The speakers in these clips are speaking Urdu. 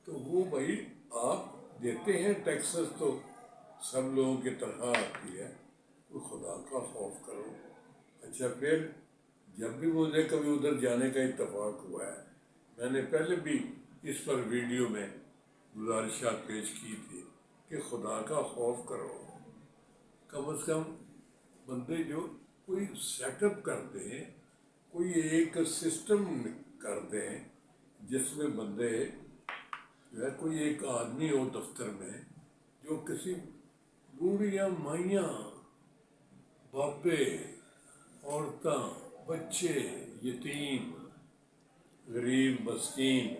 تو وہ بھائی آپ دیتے ہیں ٹیکسز تو سب لوگوں کی تنخواہ آتی ہے، تو خدا کا خوف کرو۔ اچھا پھر جب بھی مجھے کبھی ادھر جانے کا اتفاق ہوا ہے، میں نے پہلے بھی اس پر ویڈیو میں گزارشات پیش کی تھی کہ خدا کا خوف کرو۔ کم از کم بندے جو کوئی سیٹ اپ کر دیں، کوئی ایک سسٹم کر دیں جس میں بندے جو ہے، کوئی ایک آدمی ہو دفتر میں جو کسی بوڑھیاں مائیاں، بابے، عورتاں، بچے، یتیم، غریب مسکین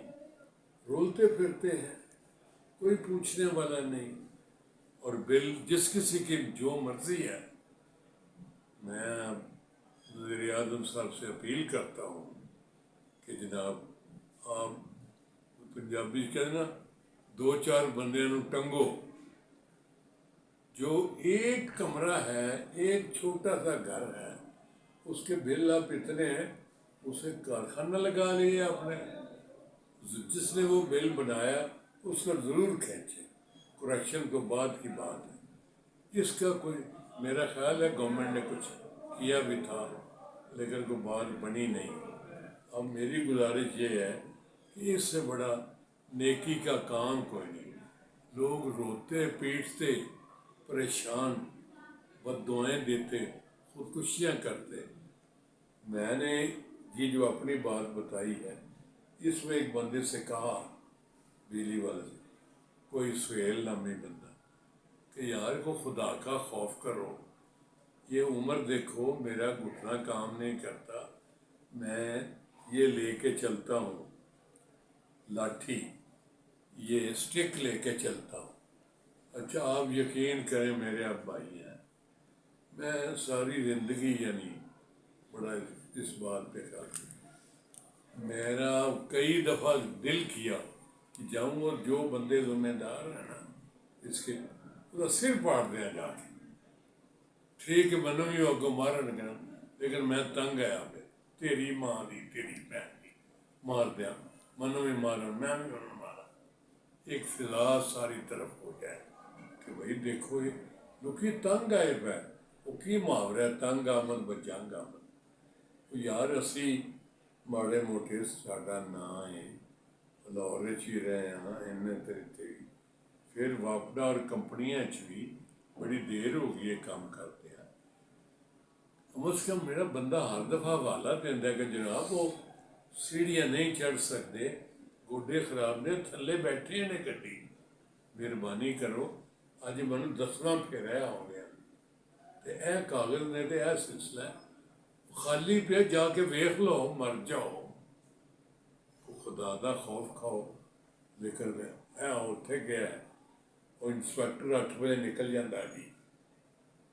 رولتے پھرتے ہیں، کوئی پوچھنے والا نہیں، اور بل جس کسی کی جو مرضی ہے۔ میں وزیر اعظم صاحب سے اپیل کرتا ہوں کہ جناب آپ پنجابی کہتے نا، دو چار بندے نو ٹنگو۔ جو ایک کمرہ ہے، ایک چھوٹا سا گھر ہے، اس کے بل آپ اتنے ہیں، اسے کارخانہ لگا لیے آپ نے۔ جس نے وہ بل بنایا اس کا ضرور کھینچے، کریکشن کو بعد کی بات ہے۔ اس کا کوئی میرا خیال ہے گورنمنٹ نے کچھ کیا بھی تھا لیکن کوئی بات بنی نہیں۔ اب میری گزارش یہ ہے کہ اس سے بڑا نیکی کا کام کوئی نہیں۔ لوگ روتے پیٹتے، پریشان، بد دعائیں دیتے، خودکشیاں کرتے۔ میں نے یہ جو اپنی بات بتائی ہے، اس میں ایک بندے سے کہا، بجلی والے سے، کوئی سہیل نامی بندہ، کہ یار کو خدا کا خوف کرو، یہ عمر دیکھو میرا گھٹنا کام نہیں کرتا، میں یہ لے کے چلتا ہوں لاٹھی، یہ اسٹک لے کے چلتا ہوں۔ اچھا آپ یقین کریں میرے اب بھائی ہیں، میں ساری زندگی یعنی بڑا اس بات پہ میرا کئی دفعہ دل کیا کہ جاؤں اور جو بندے ذمہ دار ہیں نا اس کے پورا سر پاڑ دیا جا کے، ٹھیک ہے منو بھی ہوگا مارا نہ، لیکن میں تنگ آیا پہ تیری ماں دی تیری بہن دی مار دیا، منو بھی مارا میں بھی انہوں مارا، ایک فضا ساری طرف ہو جائے کہ بھائی دیکھو یہ لوکی تنگ آئے پہ، وہ کی محاورہ ہے تنگ آمد بجنگ آمد۔ یار اسی ماڑے موٹے ساڈا نام ہے، لاہور ہی رہے ہیں انہیں طریقے، پھر واپڈا اور کمپنیاں بھی بڑی دیر ہو گئی ہے کام کرتے ہیں۔ کم از کم میرا بندہ ہر دفعہ حوالہ دینا ہے کہ جناب وہ سیڑھیاں نہیں چڑھ سکتے، گوڈے خراب نے تھلے بیٹھے ہیں گڈی، مہربانی کرو۔ اج منو 10واں پھیرا ہو گیا تے اے کاغذ نے تے اے سلسلہ ہے خالی پہ جا کے ویخ لو مر جاؤ، خدا دا خوف کھاؤ۔ لیکن اے اتنے گیا ہے، وہ انسپیکٹر 8 بجے نکل جاتا ہے، جی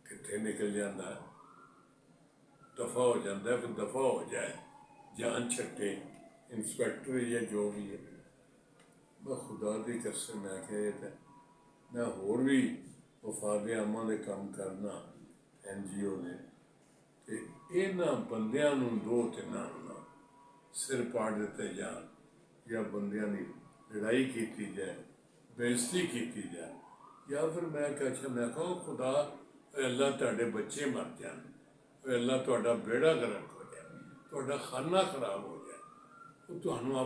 کتنے نکل جاتا ہے، دفع ہو جاتا ہے، پھر دفع ہو جائے جان چھٹے انسپیکٹر یا جو بھی ہے۔ میں خدا دی قسم میں کہ میں ہور بھی وفاد عامہ دے کام کرنا NGO نے، کہ انہاں بندیاں نوں دو تیناں نوں سر پاڑ دیتے جان، یا بندیاں دی لڑائی کیتی جائے، بےعزتی کیتی جائے، یا پھر میں کہا میں کہوں خدا اے اللہ تہاڈے بچے مر جان، اے اللہ تہاڈا بیڑا غرق ہو جائے، تہاڈا خانہ خراب ہو جائے، وہ تہانوں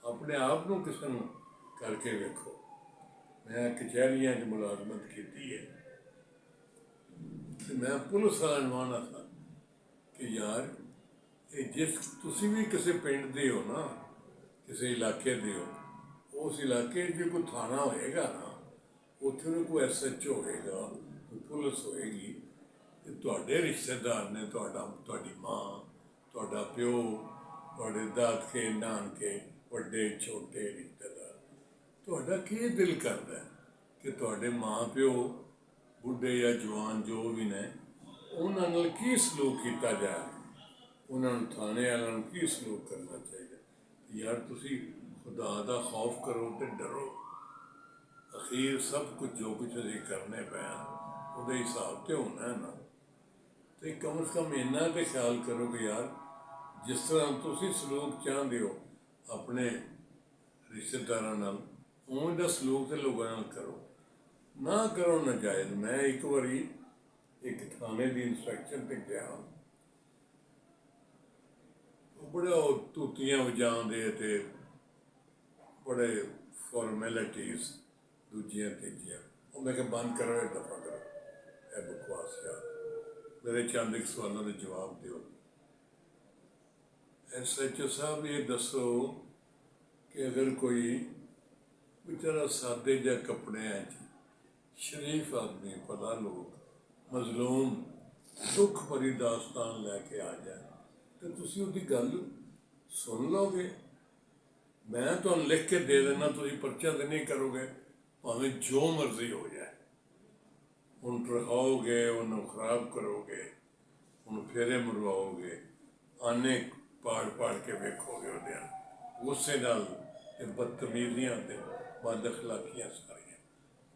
اپنے آپ نوں کسے نوں کر کے ویکھو۔ میں کچہریاں کی ملازمت کیتی ہے، میں پولیس والا نوانا تھا کہ یار جس تسی بھی کسی پنڈ دے ہو نا، کسی علاقے دے ہو، اس علاقے جو کوئی تھانہ ہوئے گا نا، اتنے کوئی SHO ہوئے گا، کوئی پولیس ہوئے گی، کہ تہاڈے رشتہ دار نے تہاڈی ماں، تہاڈا پیو، تہاڈے دادکے نانکے، بڑے چھوٹے رشتہ دار، تہاڈا کی دل کردا ہے کہ تہاڈے ماں پیو بڈھے یا جوان جو بھی نے انہاں نال کی سلوک کیتا جائے، انہاں نوں تھانے والوں نوں کی سلوک کرنا چاہیے۔ یار تسی خدا دا خوف کرو تے ڈرو، اخیر سب کچھ جو کچھ اسی کرنے پہ وہ دے حساب تے ہونا ہے نا، تے کم از کم اتنا تے خیال کرو کہ یار جس طرح تسی سلوک چاہتے ہو اپنے رشتہ داراں نال، ਉਵੇਂ ਦਾ ਸਲੂਕ ਤੇ ਲੋਕਾਂ ਨਾਲ ਕਰੋ, ਨਾ ਕਰੋ ਨਾਜਾਇਜ਼। ਮੈਂ ਇੱਕ ਵਾਰੀ ਇੱਕ ਥਾਣੇ ਦੀ ਇੰਸਪੈਕਸ਼ਨ ਤੇ ਗਿਆ, ਬੜਾ ਉਹ ਤੂਤੀਆਂ ਵਜਾਉਂਦੇ ਤੇ ਬੜੇ ਫਾਰਮੈਲਿਟੀਜ਼ ਦੂਜੀਆਂ ਤੀਜੀਆਂ। ਉਹ ਮੈਂ ਕਿਹਾ ਬੰਦ ਕਰੋ, ਇਹ ਦਫਾ ਕਰੋ, ਇਹ ਬਕਵਾਸ ਯਾਰ, ਮੇਰੇ ਚੰਦ ਇੱਕ ਸਵਾਲਾਂ ਦੇ ਜਵਾਬ ਦਿਓ। SHO ਸਾਹਿਬ ਇਹ ਦੱਸੋ ਕਿ ਅਗਰ ਕੋਈ ਵਿਚਾਰਾ ਸਾਦੇ ਜਿਹੇ ਕੱਪੜਿਆਂ 'ਚ ਸ਼ਰੀਫ ਆਦਮੀ, ਭਲਾ ਲੋਕ, ਮਜ਼ਲੂਮ, ਦੁੱਖ ਭਰੀ ਦਾਸਤਾਨ ਲੈ ਕੇ ਆ ਜਾਏ ਤੇ ਤੁਸੀਂ ਉਹਦੀ ਗੱਲ ਸੁਣ ਲਓਗੇ? ਮੈਂ ਤੁਹਾਨੂੰ ਲਿਖ ਕੇ ਦੇ ਦੇਣਾ, ਤੁਸੀਂ ਪਰਚਾ ਤੇ ਨਹੀਂ ਕਰੋਗੇ, ਭਾਵੇਂ ਜੋ ਮਰਜ਼ੀ ਹੋ ਜਾਏ। ਹੁਣ ਟਰਹਾਓਗੇ, ਉਹਨੂੰ ਖਰਾਬ ਕਰੋਗੇ, ਉਹਨੂੰ ਫੇਰੇ ਮਰਵਾਓਗੇ, ਆਨੇ ਪਾੜ ਪਾੜ ਕੇ ਵੇਖੋਗੇ ਉਹਦੇ ਗੁੱਸੇ ਨਾਲ, ਇਹ ਬਦਤਮੀਜ਼ੀਆਂ ਤੇ ਬਦ ਅਖਲਾਕੀਆਂ ਸਾਰੀਆਂ।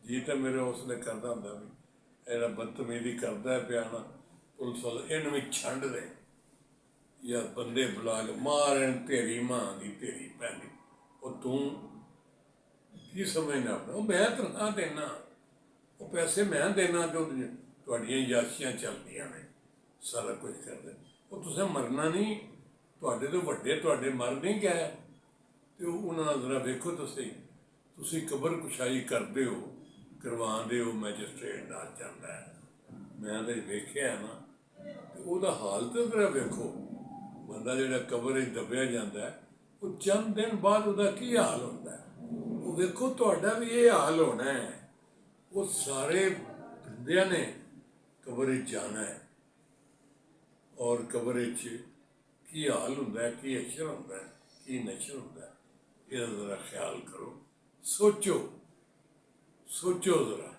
ਜੀ ਤਾਂ ਮੇਰੇ ਉਸਨੇ ਕਰਦਾ ਹੁੰਦਾ ਵੀ ਇਹਦਾ ਬਦਤਮੀਜ਼ੀ ਕਰਦਾ ਪਿਆ ਨਾ, ਪੁਲਿਸ ਵਾਲੇ ਇਹਨੂੰ ਵੀ ਛੰਡ ਦੇ, ਜਾਂ ਬੰਦੇ ਬੁਲਾ ਕੇ ਮਾਰਨ, ਤੇਰੀ ਮਾਂ ਦੀ ਤੇਰੀ ਭੈਣ ਦੀ। ਉਹ ਤੂੰ ਕੀ ਸਮਝਣਾ ਆਪਣਾ? ਉਹ ਮੈਂ ਤਨਖਾਹ ਦੇਣਾ, ਉਹ ਪੈਸੇ ਮੈਂ ਦੇਣਾ, ਜੋ ਤੁਹਾਡੀਆਂ ਯਾਸ਼ੀਆਂ ਚੱਲਦੀਆਂ ਨੇ, ਸਾਰਾ ਕੁਝ ਕਰਦੇ। ਉਹ ਤੁਸੀਂ ਮਰਨਾ ਨਹੀਂ, ਤੁਹਾਡੇ ਤੋਂ ਵੱਡੇ ਤੁਹਾਡੇ ਮਰ ਨਹੀਂ ਗਏ, ਤੇ ਉਹਨਾਂ ਨਾਲ ਜ਼ਰਾ ਵੇਖੋ ਤੁਸੀਂ ਕਬਰ ਕੁਸ਼ਾਈ ਕਰਦੇ ਹੋ, ਕਰਵਾਉਂਦੇ ਹੋ, ਮੈਜਿਸਟਰੇਟ ਨਾਲ ਜਾਂਦਾ ਹੈ, ਮੈਂ ਤਾਂ ਵੇਖਿਆ ਨਾ, ਤੇ ਉਹਦਾ ਹਾਲ ਤਾਂ ਜ਼ਰਾ ਵੇਖੋ। ਬੰਦਾ ਜਿਹੜਾ ਕਬਰ ਵਿੱਚ ਦੱਬਿਆ ਜਾਂਦਾ, ਉਹ ਚੰਦ ਦਿਨ ਬਾਅਦ ਉਹਦਾ ਕੀ ਹਾਲ ਹੁੰਦਾ, ਉਹ ਵੇਖੋ। ਤੁਹਾਡਾ ਵੀ ਇਹ ਹਾਲ ਹੋਣਾ ਹੈ। ਉਹ ਸਾਰੇ ਬੰਦਿਆਂ ਨੇ ਕਬਰ ਵਿੱਚ ਜਾਣਾ ਹੈ, ਔਰ ਕਬਰ ਵਿੱਚ ਕੀ ਹਾਲ ਹੁੰਦਾ, ਕੀ ਅਸ਼ਰ ਹੁੰਦਾ, ਕੀ ਨਸ਼ਰ ਹੁੰਦਾ, ਇਹਦਾ ਜ਼ਰਾ ਖਿਆਲ ਕਰੋ, ਸੋਚੋ ਜ਼ਰਾ।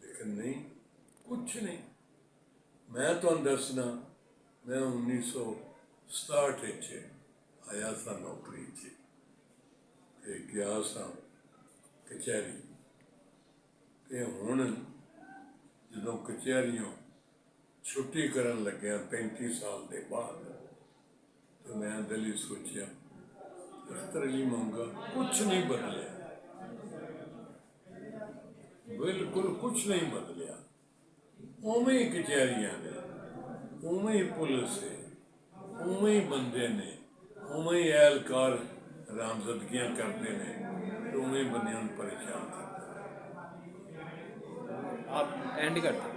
ਲੇਕਿਨ ਨਹੀਂ, ਕੁਛ ਨਹੀਂ। ਮੈਂ ਤੁਹਾਨੂੰ ਦੱਸਣਾ, ਮੈਂ 1967 ਵਿੱਚ ਆਇਆ ਸਾਂ ਨੌਕਰੀ 'ਚ, ਤੇ ਗਿਆ ਸਾਂ ਕਚਹਿਰੀ, ਤੇ ਹੁਣ ਜਦੋਂ ਕਚਹਿਰੀਓਂ ਛੁੱਟੀ ਕਰਨ ਲੱਗਿਆ 35 ਸਾਲ ਦੇ ਬਾਅਦ, ਤੇ ਮੈਂ ਦਿਲ ਹੀ ਸੋਚਿਆ ਅਖਤਰ ਅਲੀ ਮੰਗਾ ਕੁਛ ਨਹੀਂ ਬਦਲਿਆ, ਬਿਲਕੁਲ ਕੁਛ ਨਹੀਂ ਬਦਲਿਆ। ਉਵੇਂ ਹੀ ਕਚਹਿਰੀਆਂ ਨੇ, ਉਵੇਂ ਹੀ ਪੁਲਿਸ ਹੈ, ਉਵੇਂ ਹੀ ਬੰਦੇ ਨੇ, ਉਵੇਂ ਹੀ ਐਲਕਾਰ ਰਾਮਜ਼ਦਗੀਆਂ ਕਰਦੇ ਨੇ, ਤੇ ਉਵੇਂ ਹੀ ਬੰਦਿਆਂ ਨੂੰ ਪਰੇਸ਼ਾਨ ਕਰਦੇ ਨੇ। ਆਪ ਐਂਡ ਕਰਦੇ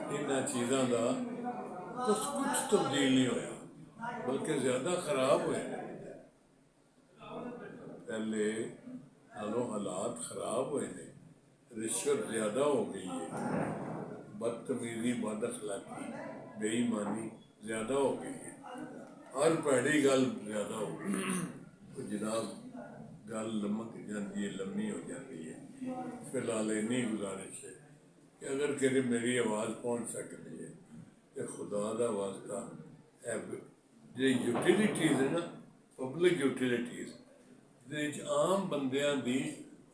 ਇਹਨਾਂ ਚੀਜ਼ਾਂ ਦਾ ਕੁਛ ਤਬਦੀਲ ਨਹੀਂ ਹੋਇਆ, ਬਲਕਿ ਜ਼ਿਆਦਾ ਖਰਾਬ ਹੋਏ ਨੇ। ਪਹਿਲੇ ਨਾਲੋਂ ਹਾਲਾਤ ਖਰਾਬ ਹੋਏ ਨੇ, ਰਿਸ਼ਵਤ ਜ਼ਿਆਦਾ ਹੋ ਗਈ ਹੈ, ਬਦਤਮੀਜ਼ੀ, ਬਦ ਅਖਲਾਕੀ, ਬੇਈਮਾਨੀ ਜ਼ਿਆਦਾ ਹੋ ਗਈ ਹੈ, ਹਰ ਭੈੜੀ ਗੱਲ ਜ਼ਿਆਦਾ ਹੋ ਗਈ। ਉਹ ਜਨਾਬ ਗੱਲ ਲਮਕ ਜਾਂਦੀ ਹੈ, ਲੰਮੀ ਹੋ ਜਾਂਦੀ ਹੈ। ਫਿਲਹਾਲ ਇੰਨੀ ਗੁਜ਼ਾਰਿਸ਼ ਹੈ ਕਿ ਅਗਰ ਕਿਤੇ ਮੇਰੀ ਆਵਾਜ਼ ਪਹੁੰਚ ਸਕਦੀ ਹੈ, ਤੇ ਖੁਦਾ ਦਾ ਵਾਸਤਾ ਜਿਹੜੀ ਯੂਟੀਲਿਟੀਜ਼ ਹੈ ਨਾ, ਪਬਲਿਕ ਯੂਟੀਲਿਟੀਜ਼, ਜਿਹਦੇ ਵਿੱਚ ਆਮ ਬੰਦਿਆਂ ਦੀ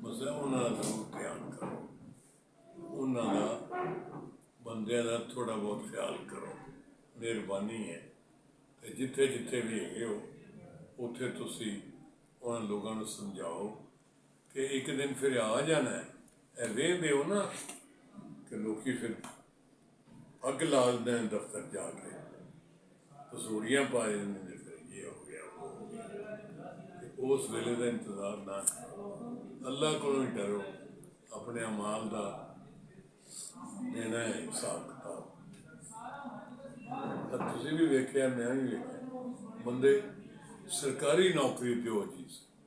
ਮਸਲਾ, ਉਹਨਾਂ ਦਾ ਜ਼ਰੂਰ ਧਿਆਨ ਕਰੋ, ਉਹਨਾਂ ਦਾ ਬੰਦਿਆਂ ਦਾ ਥੋੜ੍ਹਾ ਬਹੁਤ ਖਿਆਲ ਕਰੋ, ਮਿਹਰਬਾਨੀ ਹੈ। ਤੇ ਜਿੱਥੇ ਜਿੱਥੇ ਵੀ ਹੈਗੇ ਹੋ, ਉੱਥੇ ਤੁਸੀਂ ਉਹਨਾਂ ਲੋਕਾਂ ਨੂੰ ਸਮਝਾਓ ਕਿ ਇੱਕ ਦਿਨ ਫਿਰ ਆ ਜਾਣਾ ਹੈ। ਇਹ ਵੇਖਦੇ ਹੋ ਨਾ ਕਿ ਲੋਕੀ ਫਿਰ ਅੱਗ ਲਾ ਦਿੰਦੇ ਨੇ ਦਫ਼ਤਰ ਜਾ ਕੇ, ਤਸੂੜੀਆਂ ਪਾ ਜਾਂਦੇ ਨੇ, ਫਿਰ ਇਹ ਹੋ ਗਿਆ, ਉਹ ਹੋ ਗਿਆ। ਤੇ ਉਸ ਵੇਲੇ ਦਾ ਇੰਤਜ਼ਾਰ ਨਾ ਕਰੋ, ਅੱਲਾਹ ਕੋਲੋਂ ਹੀ ਡਰੋ, ਆਪਣੇ ਅਮਾਲ ਦਾ ਦੇਣਾ ਹੈ ਹਿਸਾਬ ਕਿਤਾਬ। ਤੁਸੀਂ ਵੀ ਵੇਖਿਆ, ਮੈਂ ਵੀ ਵੇਖਿਆ, ਬੰਦੇ ਸਰਕਾਰੀ ਨੌਕਰੀ ਦਿਓ ਜੀ,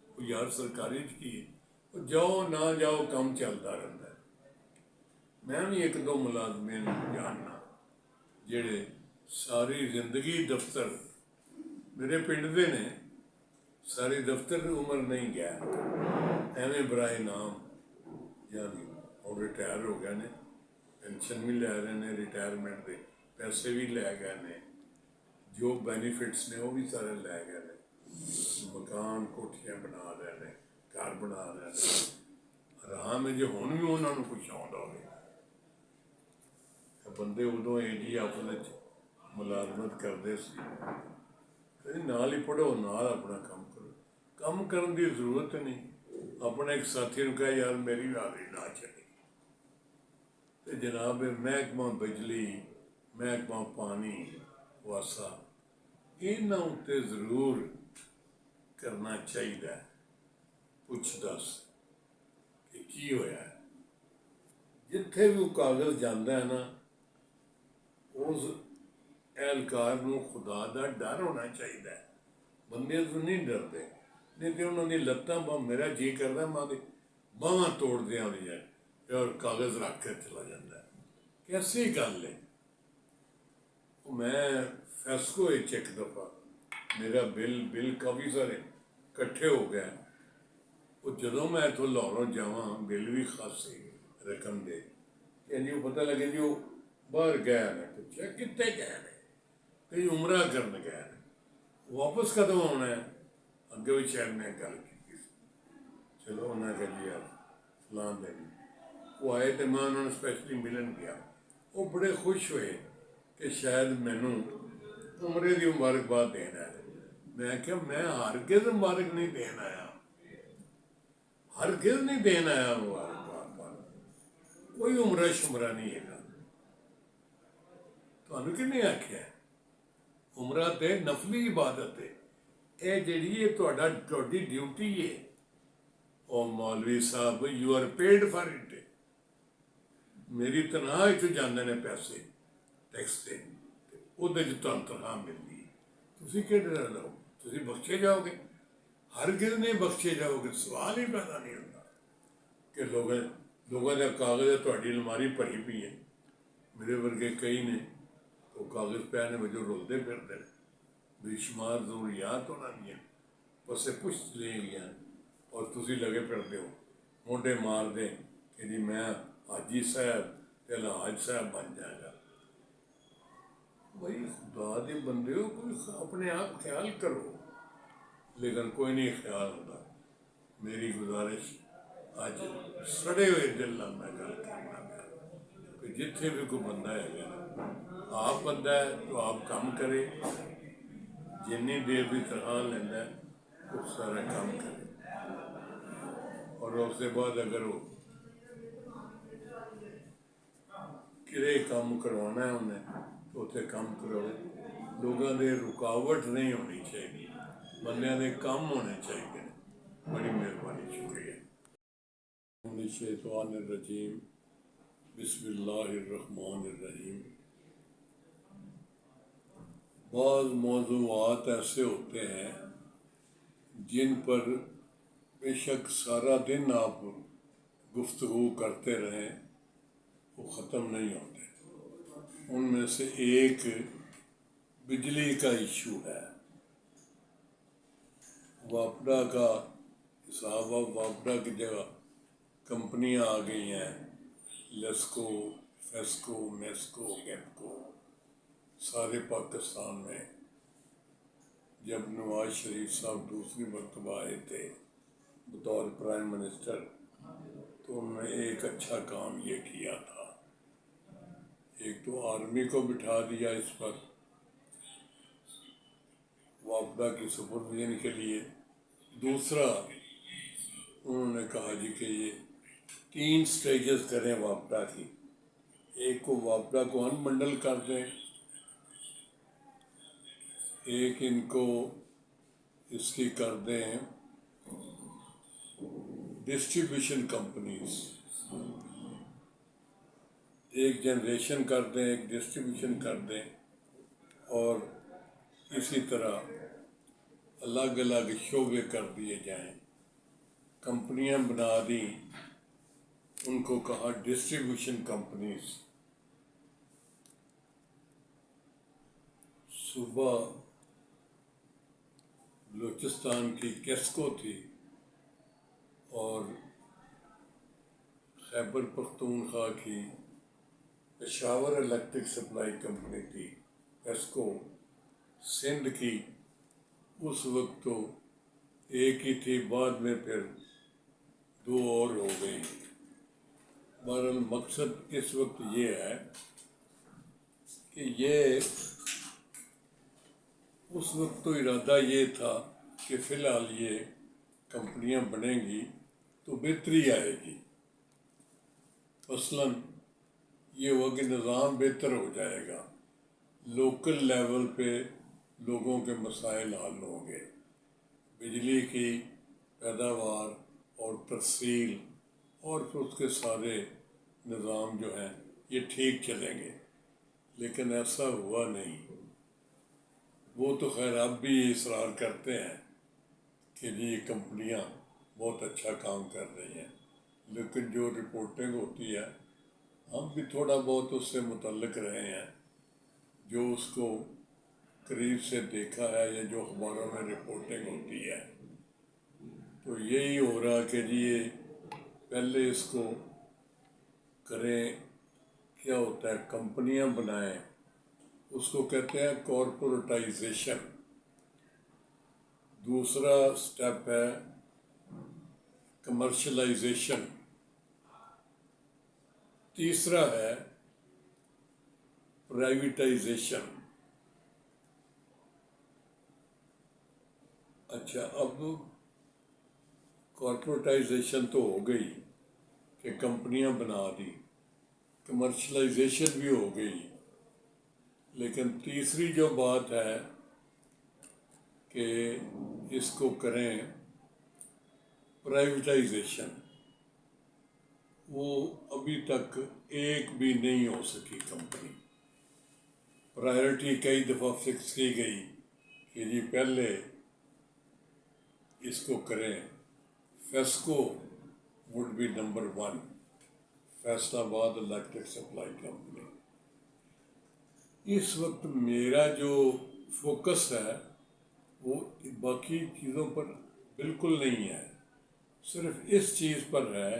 ਉਹ ਯਾਰ ਸਰਕਾਰੀ 'ਚ ਕੀ ਹੈ, ਉਹ ਜਾਓ ਨਾ ਜਾਓ ਕੰਮ ਚੱਲਦਾ ਰਹਿੰਦਾ। ਮੈਂ ਵੀ ਇੱਕ ਦੋ ਮੁਲਾਜ਼ਮਾਂ ਨੂੰ ਜਾਣਦਾ ਜਿਹੜੇ ਸਾਰੀ ਜ਼ਿੰਦਗੀ ਦਫ਼ਤਰ, ਮੇਰੇ ਪਿੰਡ ਦੇ ਨੇ, ਸਾਰੀ ਦਫ਼ਤਰ ਉਮਰ ਨਹੀਂ ਗਿਆ, ਐਵੇਂ ਬਰਾਏ ਨਾਮ, ਯਾਨੀ ਉਹ ਰਿਟਾਇਰ ਹੋ ਗਏ ਨੇ, ਪੈਨਸ਼ਨ ਵੀ ਲੈ ਰਹੇ ਨੇ, ਰਿਟਾਇਰਮੈਂਟ ਦੇ ਪੈਸੇ ਵੀ ਲੈ ਗਏ ਨੇ, ਜੋ ਬੈਨੀਫਿਟਸ ਨੇ ਉਹ ਵੀ ਸਾਰੇ ਲੈ ਗਏ ਨੇ, ਮਕਾਨ ਕੋਠੀਆਂ ਬਣਾ ਰਹੇ ਨੇ, ਘਰ ਬਣਾ ਰਹੇ ਨੇ। ਆਰਾਮ ਹੈ ਜੇ ਹੁਣ ਵੀ ਉਹਨਾਂ ਨੂੰ ਕੁਛ ਆਉਂਦਾ ਹੋਵੇ। ਬੰਦੇ ਉਦੋਂ AG ਆਫਿਸ ਵਿੱਚ ਮੁਲਾਜ਼ਮਤ ਕਰਦੇ ਸੀ, ਕਦੇ نال ہی پڑھو نال اپنا کام کرو. کام کرن دی ضرورت نہیں. اپنے ایک ساتھی نے کہا یار میری حاضری نہ چلی. تو جناب محکمہ بجلی, محکمہ پانی, واسا یہاں اتنے ضرور کرنا چاہیے پوچھ دس کہ کی ہویا ہے. جتھے بھی وہ کاغذ جانا ہے نا, اس اہلکار نو خدا دا ڈر ہونا چاہیے. بندے تو نہیں ڈرتے, نہیں تو انہوں نے لتاں میرا جی کرتا ماں دی باہاں توڑ دیا ہوئی ہے اور کاغذ رکھ کے چلا جاتا ہے. کیسی گل ہے. میں فیسکو ایک دفعہ میرا بل کافی سارے کٹھے ہو گئے. وہ جدوں میں اتوں لاہوروں جاواں بل بھی خاصی رقم دے جی وہ پتہ لگے جی وہ باہر گئے نے. پوچھا کتنے گئے نے؟ کہیں عمرہ کرن گئے نے. واپس کدوں آنا ہے؟ اگے بھی شاید میں گل کی. چلو انہیں کہا جی یار فلاں دن وہ آئے تو میں انہوں نے اسپیشلی ملن گیا. وہ بڑے خوش ہوئے کہ شاید مینوں عمرے دی مبارکباد دینا ہے. میں کہا میں ہرگز مبارک نہیں دین آیا, ہرگز نہیں دین آیا مبارکباد. کوئی عمرہ شمرہ نہیں ہے. تمہیں کنے آکھیا ہے عمرہ تے نفلی عبادت ہے. یہ جیڑی ہے تہاڈی ڈیوٹی ہے. او مولوی صاحب you are paid for it. میری تنخواہ چ جاندے نے پیسے ٹیکس تے, وہ تمہیں تنخواہ ملتی ہے. تسی کہ ڈر لو تسی بخشے جاؤ گے؟ ہرگز نہیں بخشے جاؤ گے. سوال ہی پیدا نہیں ہوتا کہ لوگوں کا کاغذ تہاڈی الماری بھری پئی ہے. میرے ورگے کئی نے تو کاغذ پہ نے وجہ رولتے پھرتے ہیں. بے شمار ضروریات ہونا دیا بسے پوچھ لے گیا اور تسی لگے پھرتے ہو مونڈے مار دیں کہ جی میں حاجی صاحب تے الحاج صاحب بن جائے گا. بھائی خدا دے بندے ہو, کوئی اپنے آپ خیال کرو. لیکن کوئی نہیں خیال ہوتا. میری گزارش آج سڑے ہوئے دل نہ میں گل کرنا کہ جتنے بھی کوئی بندہ ہے آپ بندہ ہے تو آپ کام کرے. جنی دیر بھی تنخواہ لینا ہے وہ سارا کام کرے. اور اس کے بعد اگر وہ کدے کام کروانا ہے انہیں تو اتنے کام کرو. لوگوں دے رکاوٹ نہیں ہونی چاہیے, بندیاں دے کام ہونے چاہیے. بڑی مہربانی, شکریہ. من الشیطان الرجیم, بسم اللہ الرحمن الرحیم. بعض موضوعات ایسے ہوتے ہیں جن پر بے شک سارا دن آپ گفتگو کرتے رہیں وہ ختم نہیں ہوتے. ان میں سے ایک بجلی کا ایشو ہے. واپڈا کا حساب, واپڈا کی جگہ کمپنیاں آ گئی ہیں, لیسکو, فیسکو, میسکو, گیپکو, سارے پاکستان میں. جب نواز شریف صاحب دوسری مرتبہ آئے تھے بطور پرائم منسٹر تو انہوں نے ایک اچھا کام یہ کیا تھا. ایک تو آرمی کو بٹھا دیا اس پر واپڈا کی سپرویژن کے لیے. دوسرا انہوں نے کہا جی کہ یہ 3 سٹیجز کریں واپڈا کی. ایک کو واپڈا کو انبنڈل کر دیں, ایک ان کو اس کی کر دیں ڈسٹریبیوشن کمپنیز, ایک جنریشن کر دیں, ایک ڈسٹریبیوشن کر دیں, اور اسی طرح الگ الگ شعبے کر دیے جائیں. کمپنیاں بنا دیں, ان کو کہا ڈسٹریبیوشن کمپنیز. صوبہ بلوچستان کی کیسکو تھی اور خیبر پختونخوا کی پشاور الیکٹرک سپلائی کمپنی تھی کیسکو. سندھ کی اس وقت تو ایک ہی تھی, بعد میں پھر 2 اور ہو گئی. بہرحال مقصد اس وقت یہ ہے کہ یہ اس وقت تو ارادہ یہ تھا کہ فی الحال یہ کمپنیاں بنیں گی تو بہتری آئے گی، مثلاً یہ ہوا کہ نظام بہتر ہو جائے گا، لوکل لیول پہ لوگوں کے مسائل حل ہوں گے، بجلی کی پیداوار اور ترسیل اور پھر اس کے سارے نظام جو ہیں یہ ٹھیک چلیں گے، لیکن ایسا ہوا نہیں۔ وہ تو خیر اب بھی یہ اصرار کرتے ہیں کہ جی یہ کمپنیاں بہت اچھا کام کر رہی ہیں، لیکن جو رپورٹنگ ہوتی ہے ہم بھی تھوڑا بہت اس سے متعلق رہے ہیں، جو اس کو قریب سے دیکھا ہے یا جو اخباروں میں رپورٹنگ ہوتی ہے تو یہی ہو رہا کہ جی یہ پہلے اس کو کریں، کیا ہوتا ہے کمپنیاں بنائیں، اس کو کہتے ہیں کارپوریٹائزیشن۔ دوسرا سٹیپ ہے کمرشلائزیشن، تیسرا ہے پرائیویٹائزیشن۔ اچھا، اب کارپوریٹائزیشن تو ہو گئی کہ کمپنیاں بنا دی، کمرشلائزیشن بھی ہو گئی، لیکن تیسری جو بات ہے کہ اس کو کریں پرائیویٹائزیشن، وہ ابھی تک ایک بھی نہیں ہو سکی کمپنی۔ پرائرٹی کئی دفعہ فکس کی گئی کہ جی پہلے اس کو کریں، FESCO would be number 1، Faisalabad electric supply company. اس وقت میرا جو فوکس ہے وہ باقی چیزوں پر بالکل نہیں ہے، صرف اس چیز پر ہے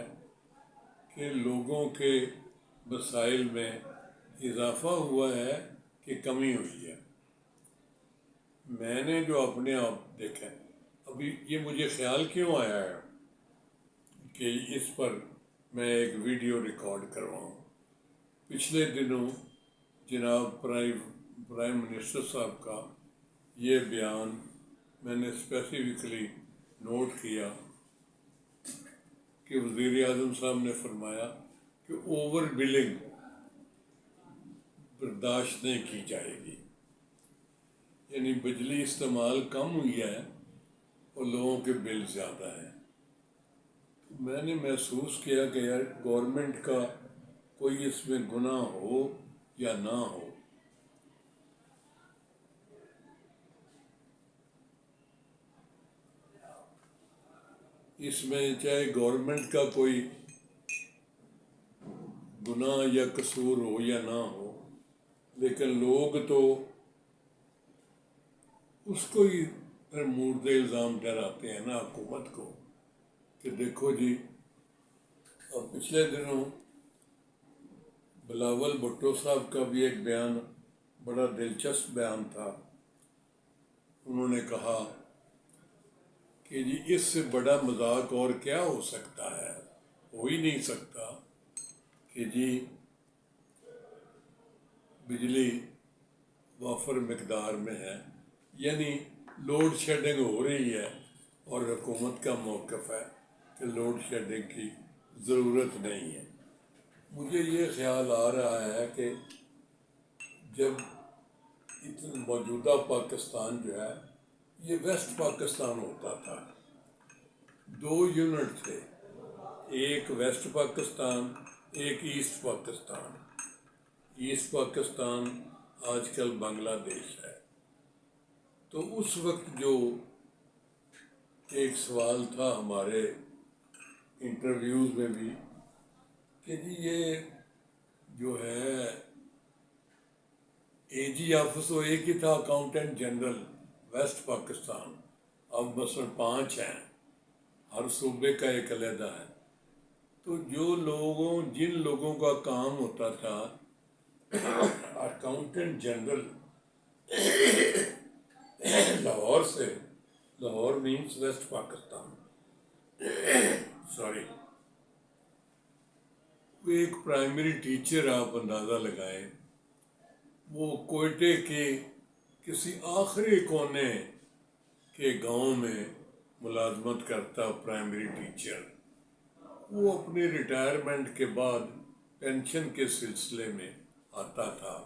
کہ لوگوں کے مسائل میں اضافہ ہوا ہے کہ کمی ہوئی ہے۔ میں نے جو اپنے آپ دیکھا، ابھی یہ مجھے خیال کیوں آیا ہے کہ اس پر میں ایک ویڈیو ریکارڈ کرواؤں۔ پچھلے دنوں جناب پرائم منسٹر صاحب کا یہ بیان میں نے اسپیسیفکلی نوٹ کیا کہ وزیر اعظم صاحب نے فرمایا کہ اوور بلنگ برداشت نہیں کی جائے گی، یعنی بجلی استعمال کم ہوئی ہے اور لوگوں کے بل زیادہ ہیں۔ میں نے محسوس کیا کہ یار گورنمنٹ کا کوئی اس میں گناہ ہو یا نہ ہو، اس میں چاہے گورنمنٹ کا کوئی گناہ یا قصور ہو یا نہ ہو، لیکن لوگ تو اس کو ہی پھر مورد الزام ٹھہراتے ہیں نا حکومت کو کہ دیکھو جی۔ اب پچھلے دنوں بلاول بھٹو صاحب کا بھی ایک بیان بڑا دلچسپ بیان تھا۔ انہوں نے کہا کہ جی اس سے بڑا مذاق اور کیا ہو سکتا ہے، ہو ہی نہیں سکتا کہ جی بجلی وافر مقدار میں ہے، یعنی لوڈ شیڈنگ ہو رہی ہے اور حکومت کا موقف ہے کہ لوڈ شیڈنگ کی ضرورت نہیں ہے۔ مجھے یہ خیال آ رہا ہے کہ جب موجودہ پاکستان جو ہے یہ ویسٹ پاکستان ہوتا تھا، 2 یونٹ تھے، ایک ویسٹ پاکستان، ایک ایسٹ پاکستان۔ ایسٹ پاکستان آج کل بنگلہ دیش ہے۔ تو اس وقت جو ایک سوال تھا ہمارے انٹرویوز میں بھی کہ جی یہ جو ہے اے جی آفس وہ ایک ہی تھا، اکاؤنٹنٹ جنرل ویسٹ پاکستان، اب مثلا 5 ہیں، ہر صوبے کا ایک علیحدہ ہے۔ تو جن لوگوں کا کام ہوتا تھا اکاؤنٹنٹ جنرل لاہور سے، Lahore means west Pakistan, sorry, وہ ایک پرائمری ٹیچر آپ اندازہ لگائیں، وہ کوئٹے کسی آخری کونے کے گاؤں میں ملازمت کرتا پرائمری ٹیچر، وہ اپنی ریٹائرمنٹ کے بعد پینشن کے سلسلے میں آتا تھا،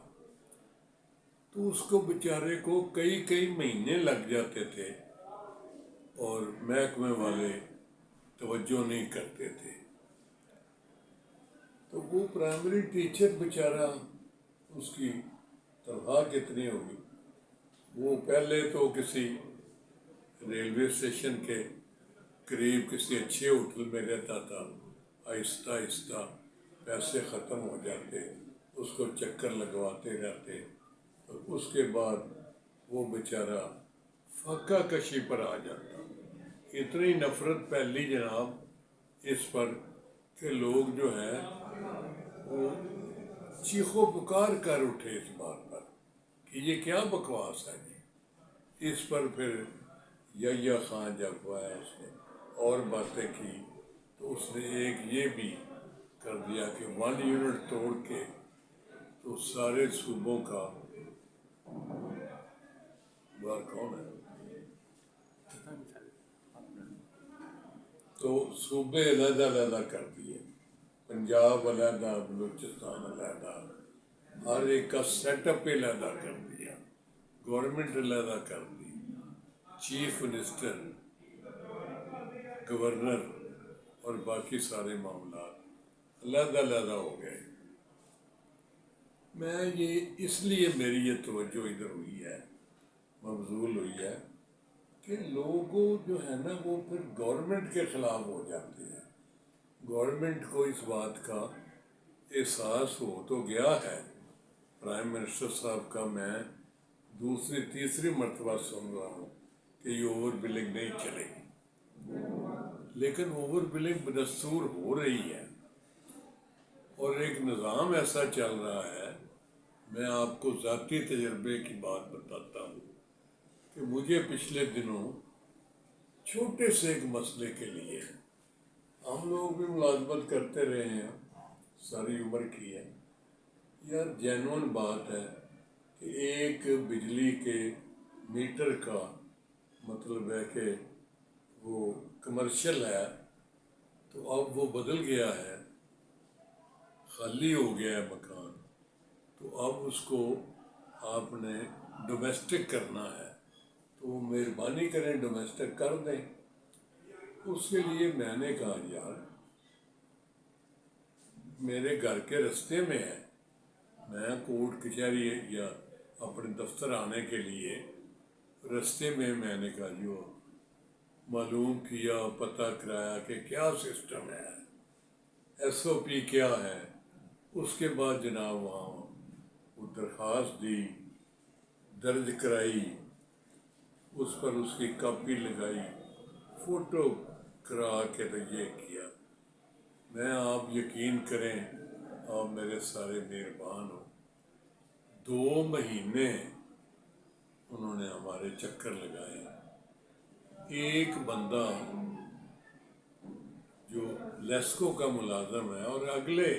تو اس کو بیچارے کو کئی مہینے لگ جاتے تھے اور محکمے والے توجہ نہیں کرتے تھے۔ تو وہ پرائمری ٹیچر بیچارہ، اس کی تنخواہ کتنی ہوگی؟ وہ پہلے تو کسی ریلوے اسٹیشن کے قریب کسی اچھے ہوٹل میں رہتا تھا، آہستہ آہستہ پیسے ختم ہو جاتے، اس کو چکر لگواتے رہتے، اور اس کے بعد وہ بیچارہ فاقہ کشی پر آ جاتا۔ اتنی نفرت پھیلی جناب اس پر کہ لوگ جو ہیں وہ چیخو پکار کر اٹھے اس بات پر کہ یہ کیا بکواس ہے جی۔ اس پر پھر یحییٰ خان جب ہوا ہے، اس نے اور باتیں کی، تو اس نے ایک یہ بھی کر دیا کہ 1 یونٹ توڑ کے تو سارے صوبوں کا بار کون ہے، تو صوبے علیحدہ علیحدہ کر دیے، پنجاب علیحدہ، بلوچستان علیحدہ، ہر ایک کا سیٹ اپ علیحدہ کر دیا، گورنمنٹ علیحدہ کر دی، چیف منسٹر، گورنر اور باقی سارے معاملات علیحدہ علیحدہ ہو گئے۔ میں یہ اس لیے میری یہ توجہ ادھر ہوئی ہے، مبذول ہوئی ہے کہ لوگوں جو ہے نا وہ پھر گورنمنٹ کے خلاف ہو جاتے ہیں۔ گورنمنٹ کو اس بات کا احساس ہو تو گیا ہے، پرائم منسٹر صاحب کا میں دوسری تیسری مرتبہ سن رہا ہوں کہ یہ اوور بلنگ نہیں چلے گی، لیکن اوور بلنگ بدستور ہو رہی ہے، اور ایک نظام ایسا چل رہا ہے۔ میں آپ کو ذاتی تجربے کی بات بتاتا ہوں کہ مجھے پچھلے دنوں چھوٹے سے ایک مسئلے کے لیے، ہم لوگ بھی ملازمت کرتے رہے ہیں، ساری عمر کی ہے، یار جینوئن بات ہے کہ ایک بجلی کے میٹر کا مطلب ہے کہ وہ کمرشل ہے، تو اب وہ بدل گیا ہے، خالی ہو گیا ہے مکان، تو اب اس کو آپ نے ڈومیسٹک کرنا ہے، تو وہ مہربانی کریں ڈومیسٹک کر دیں۔ اس کے لیے میں نے کہا یار میرے گھر کے رستے میں ہے، میں کورٹ کچہری یا اپنے دفتر آنے کے لیے رستے میں نے کہا جو معلوم کیا، پتہ کرایا کہ کیا سسٹم ہے، ایس او پی کیا ہے۔ اس کے بعد جناب وہاں وہ درخواست دی، درج کرائی، اس پر اس کی کاپی لگائی، فوٹو کرا کے تو یہ کیا۔ میں آپ یقین کریں، آپ میرے سارے مہربان ہو، 2 مہینے انہوں نے ہمارے چکر لگائے۔ ایک بندہ جو لیسکو کا ملازم ہے اور اگلے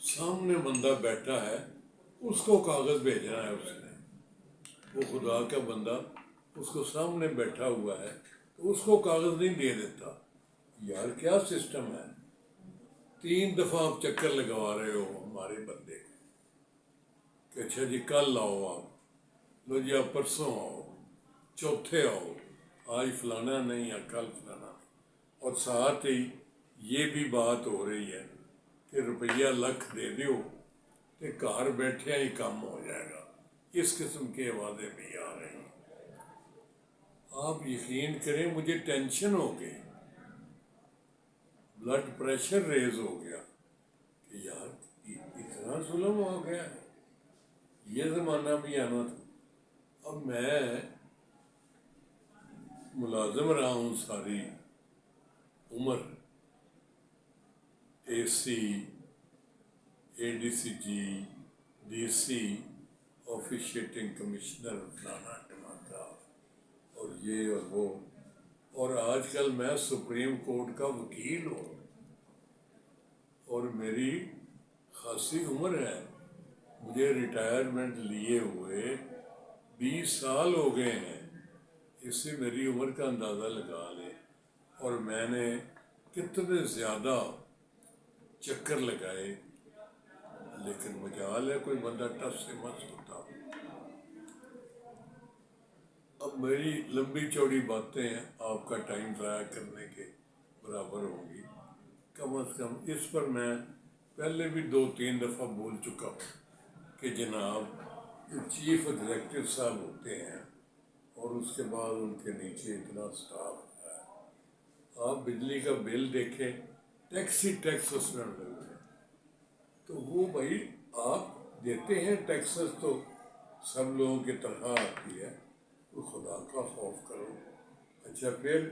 سامنے بندہ بیٹھا ہے، اس کو کاغذ بھیجنا ہے، اس نے، وہ خدا کا بندہ اس کو سامنے بیٹھا ہوا ہے تو اس کو کاغذ نہیں دے دیتا۔ یار کیا سسٹم ہے؟ 3 دفعہ آپ چکر لگوا رہے ہو ہمارے بندے کو کہ اچھا جی کل آؤ، آپ لو جی آپ پرسوں آؤ، چوتھے آؤ، آج فلانا نہیں یا کل فلانا، اور ساتھ ہی یہ بھی بات ہو رہی ہے کہ روپیہ 1 لاکھ دے دیو کہ گھر بیٹھے ہی کام ہو جائے گا۔ اس قسم کے وعدے بھی آ رہے ہیں۔ آپ یقین کریں مجھے ٹینشن ہو گئی، بلڈ پریشر ریز ہو گیا کہ یار اتنا ظلم ہو گیا ہے، یہ زمانہ بھی آنا تھا۔ اب میں ملازم رہا ہوں ساری عمر، اے سی، اے ڈی سی جی، ڈی سی، آفیشیٹنگ کمشنر، فلانا ٹماٹا، اور یہ اور وہ، اور آج کل میں سپریم کورٹ کا وکیل ہوں، اور میری خاصی عمر ہے، مجھے ریٹائرمنٹ لیے ہوئے 20 سال ہو گئے ہیں، اس سے میری عمر کا اندازہ لگا لیں، اور میں نے کتنے زیادہ چکر لگائے، لیکن مجال ہے کوئی بندہ ٹس سے مت ہوتا۔ اب میری لمبی چوڑی باتیں آپ کا ٹائم ضائع کرنے کے برابر ہوں گی، کم از کم اس پر میں پہلے بھی 2-3 دفعہ بول چکا ہوں کہ جناب چیف ایگزیکٹو صاحب ہوتے ہیں اور اس کے بعد ان کے نیچے اتنا سٹاف ہے، آپ بجلی کا بل دیکھیں، ٹیکس ہی ٹیکس اس میں لگے ہیں، تو وہ بھائی آپ دیتے ہیں ٹیکسز تو سب لوگوں کی تنخواہ آتی ہے، تو خدا کا خوف کرو۔ اچھا پھر